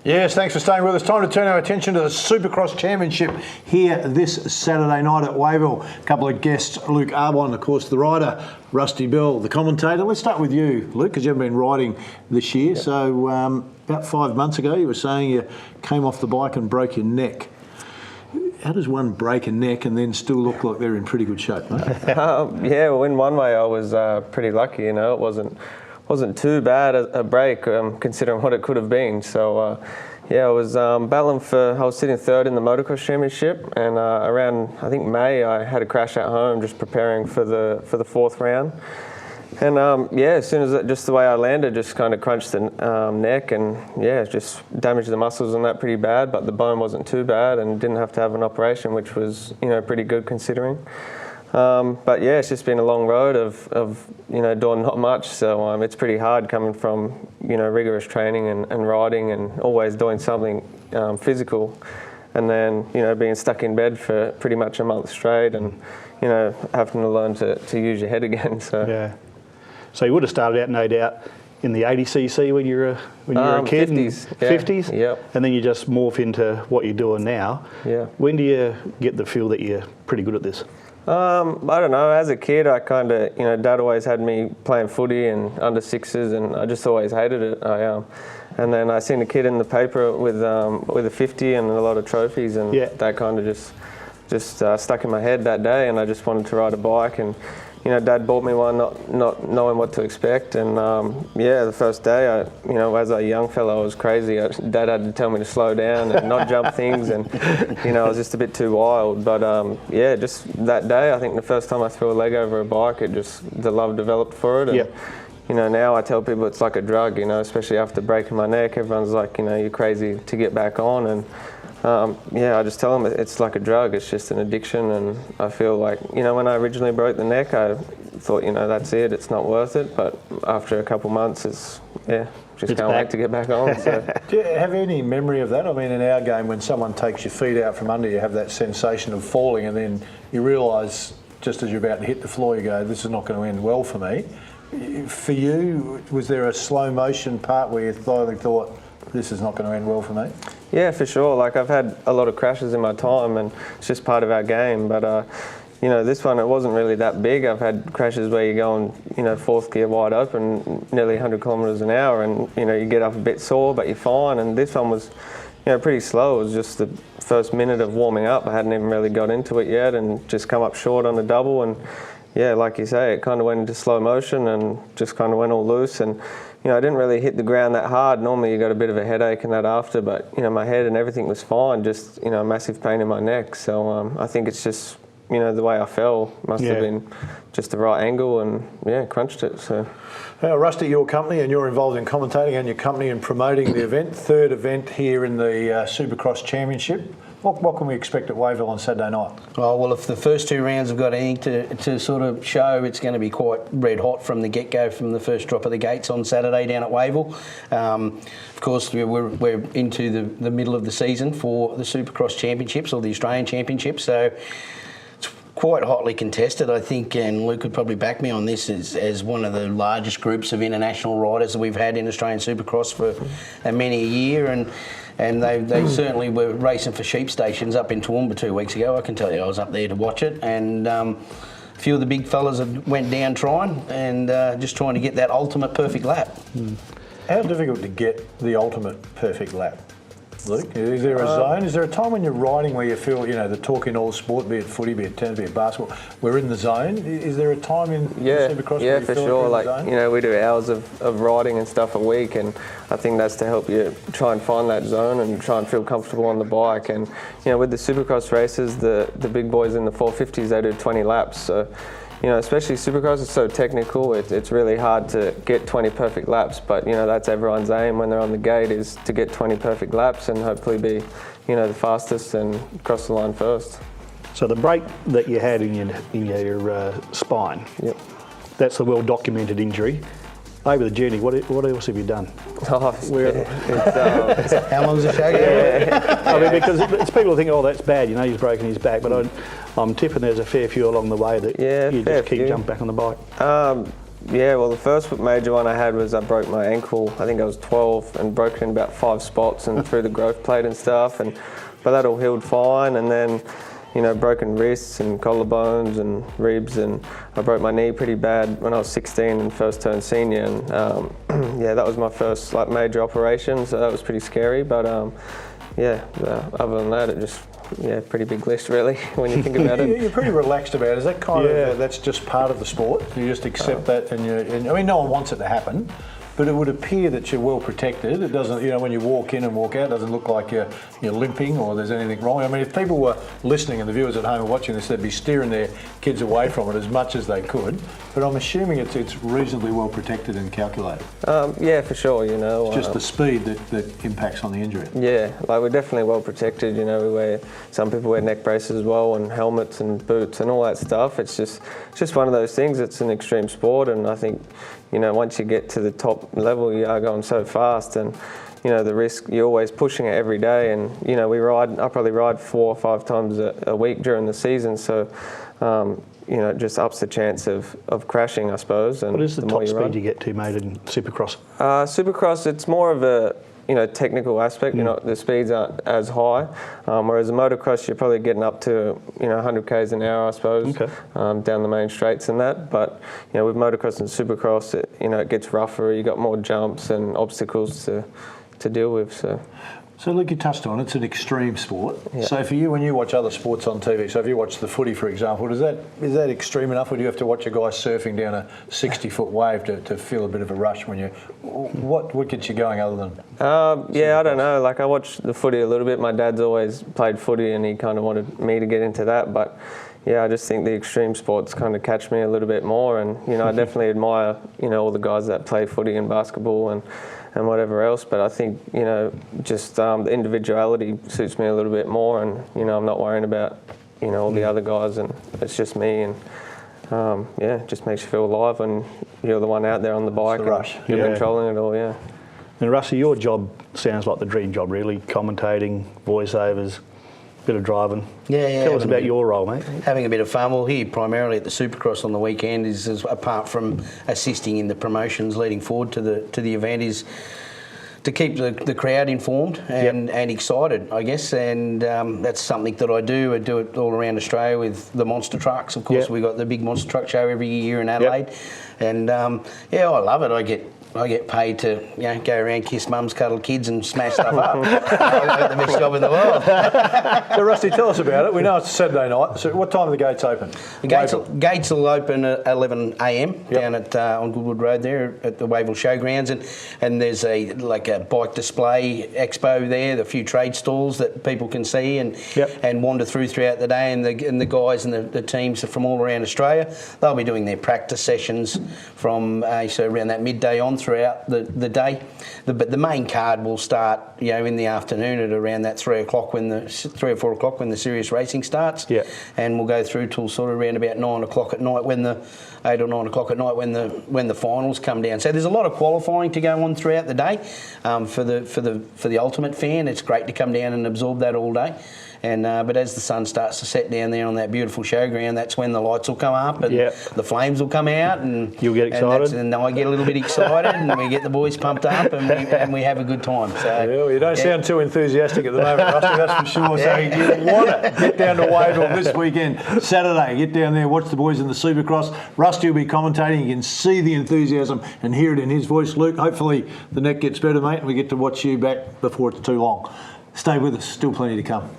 Yes, thanks for staying with us. Time to turn our attention to the Supercross Championship here this Saturday night at Wayville. A couple of guests, Luke Arbon, of course, the rider, Rusty Bell, the commentator. Let's start with you, Luke, because you haven't been riding this year. Yep. So about 5 months ago, you were saying you came off the bike and broke your neck. How does one break a neck and then still look like they're in pretty good shape, mate? Yeah, well, in one way I was pretty lucky, you know. It wasn't too bad a break considering what it could have been. So yeah, I was battling I was sitting third in the motocross championship, and around I think May I had a crash at home just preparing for the fourth round. And yeah, as soon as just the way I landed, just kind of crunched the neck, and yeah, just damaged the muscles on that pretty bad. But the bone wasn't too bad, and didn't have to have an operation, which was pretty good considering. But yeah, it's just been a long road of doing not much. So it's pretty hard coming from rigorous training and riding and always doing something physical, and then being stuck in bed for pretty much a month straight, and having to learn to use your head again. So yeah. So you would have started out, no doubt, in the 80cc when you were a kid, 50s, yeah. 50s, yep. And then you just morph into what you're doing now. Yeah. When do you get the feel that you're pretty good at this? I don't know. As a kid, I kind of, Dad always had me playing footy and under sixes, and I just always hated it. And then I seen a kid in the paper with a 50 and a lot of trophies, and yeah. That kind of just stuck in my head that day, and I just wanted to ride a bike. And Dad bought me one, not knowing what to expect. And yeah, the first day, as a young fellow, I was crazy. Dad had to tell me to slow down and not jump things, and I was just a bit too wild. But yeah, just that day, I think the first time I threw a leg over a bike, the love developed for it. And, yep. Now I tell people it's like a drug. Especially after breaking my neck, everyone's like, you're crazy to get back on. And yeah, I just tell them it's like a drug. It's just an addiction, and I feel like, when I originally broke the neck, I thought, that's it. It's not worth it. But after a couple months, just can't wait to get back on. So. Do you have any memory of that? I mean, in our game, when someone takes your feet out from under you, have that sensation of falling, and then you realise just as you're about to hit the floor, you go, this is not going to end well for me. For you, was there a slow motion part where you finally thought, this is not going to end well for me? Yeah, for sure. Like, I've had a lot of crashes in my time, and it's just part of our game. But this one, it wasn't really that big. I've had crashes where you're going, fourth gear wide open, nearly 100 kilometres an hour, and you get up a bit sore, but you're fine. And this one was, pretty slow. It was just the first minute of warming up. I hadn't even really got into it yet, and just come up short on the double. And yeah, like you say, it kind of went into slow motion and just kind of went all loose. And I didn't really hit the ground that hard. Normally you got a bit of a headache and that after, but my head and everything was fine, just a massive pain in my neck. So I think it's just the way I fell must have been just the right angle, and yeah, crunched it. So Rusty, your company, and you're involved in commentating and your company in promoting the event, third event here in the Supercross Championship. What can we expect at Wayville on Saturday night? Oh, well, if the first two rounds have got anything to sort of show, it's going to be quite red hot from the get-go, from the first drop of the gates on Saturday down at Wayville. Of course, we're into the middle of the season for the Supercross Championships, or the Australian Championships, so it's quite hotly contested, I think, and Luke could probably back me on this, as one of the largest groups of international riders that we've had in Australian Supercross for many a year, and they certainly were racing for sheep stations up in Toowoomba 2 weeks ago. I can tell you, I was up there to watch it, and a few of the big fellas went down trying just trying to get that ultimate perfect lap. How difficult to get the ultimate perfect lap, Luke? Is there a zone? Is there a time when you're riding where you feel, the talk in all sport, be it footy, be it tennis, be it basketball, we're in the zone? Is there a time in Supercross where you for feel sure. like, we do hours of riding and stuff a week, and I think that's to help you try and find that zone and try and feel comfortable on the bike. And with the Supercross races, the big boys in the 450s, they do 20 laps. So especially Supercross, it's so technical. It's really hard to get 20 perfect laps, but that's everyone's aim when they're on the gate, is to get 20 perfect laps and hopefully be the fastest and cross the line first. So the break that you had in your spine, yep, that's a well-documented injury. Over the journey, what else have you done? How long's the show? I mean, because it's people think, oh, that's bad, he's broken his back, but I'm tipping there's a fair few along the way that you just keep jumping back on the bike. Yeah, well, the first major one I had was I broke my ankle. I think I was 12 and broke it in about 5 spots and through the growth plate and stuff. But that all healed fine. And then, you know, broken wrists and collarbones and ribs, and I broke my knee pretty bad when I was 16 and first turned senior. And yeah, that was my first like major operation, so that was pretty scary. But yeah, other than that, it just pretty big list really when you think about it. You're pretty relaxed about it. Is that kind of that's just part of the sport? You just accept that, and I mean, no one wants it to happen, but it would appear that you're well protected. It doesn't, you know, when you walk in and walk out, it doesn't look like you're limping or there's anything wrong. I mean, if people were listening and the viewers at home are watching this, they'd be steering their kids away from it as much as they could. But I'm assuming it's reasonably well protected and calculated. Yeah, for sure. You know, it's just the speed that impacts on the injury. Yeah, like we're definitely well protected. You know, some people wear neck braces as well, and helmets and boots and all that stuff. It's just one of those things. It's an extreme sport, and I think, you know, once you get to the top level, you are going so fast, and you know the risk. You're always pushing it every day, and you know I probably ride 4 or 5 times a week during the season, so you know it just ups the chance of crashing, I suppose. And what is the top speed you get to, mate, in Supercross? Supercross, it's more of a technical aspect. You know, the speeds aren't as high, whereas a motocross you're probably getting up to 100 k's an hour, I suppose, down the main straights and that. But you know, with motocross and Supercross, it gets rougher. You got more jumps and obstacles to deal with. So Luke, you touched on it's an extreme sport. Yeah. So for you, when you watch other sports on TV, so if you watch the footy, for example, is that extreme enough, or do you have to watch a guy surfing down a 60-foot wave to feel a bit of a rush when you? What gets you going other than? Yeah, I don't know. Like I watch the footy a little bit. My dad's always played footy, and he kind of wanted me to get into that, but. Yeah, I just think the extreme sports kind of catch me a little bit more, and I definitely admire all the guys that play footy and basketball and whatever else. But I think just the individuality suits me a little bit more, and I'm not worrying about all the other guys, and it's just me, and it just makes you feel alive when you're the one out there on the bike and you're controlling it all. Yeah. And Rusty, your job sounds like the dream job, really. Commentating, voiceovers. Bit of driving. Yeah. Tell us about your role, mate. Having a bit of fun. Well, here primarily at the Supercross on the weekend is apart from assisting in the promotions leading forward to the event, is to keep the crowd informed and excited, I guess. And that's something that I do. I do it all around Australia with the monster trucks. Of course, we got the big monster truck show every year in Adelaide, and I love it. I get paid to go around, kiss mums, cuddle kids, and smash stuff up. I got the best job in the world. So Rusty, tell us about it. We know it's Saturday night. So what time are the gates open? The gates will open at 11 a.m. down at on Goodwood Road there at the Wavell Showgrounds, and there's a bike display expo there, a few trade stalls that people can see and wander throughout the day, and the guys and the teams from all around Australia, they'll be doing their practice sessions from so around that midday on throughout the day. But the main card will start in the afternoon at around that 3 or 4 o'clock when the serious racing starts, and we'll go through till sort of around about 9 o'clock at night when the 8 or 9 o'clock at night when the finals come down. So there's a lot of qualifying to go on throughout the day. For the ultimate fan, it's great to come down and absorb that all day. And but as the sun starts to set down there on that beautiful showground, that's when the lights will come up and the flames will come out, and you'll get excited. And I get a little bit excited, and we get the boys pumped up, and we have a good time. So you don't sound too enthusiastic at the moment, Rusty. That's for sure. So you want it. Get down to Wavell this weekend, Saturday. Get down there, watch the boys in the Supercross. Rusty will be commentating. You can see the enthusiasm and hear it in his voice. Luke, hopefully the neck gets better, mate, and we get to watch you back before it's too long. Stay with us. Still plenty to come.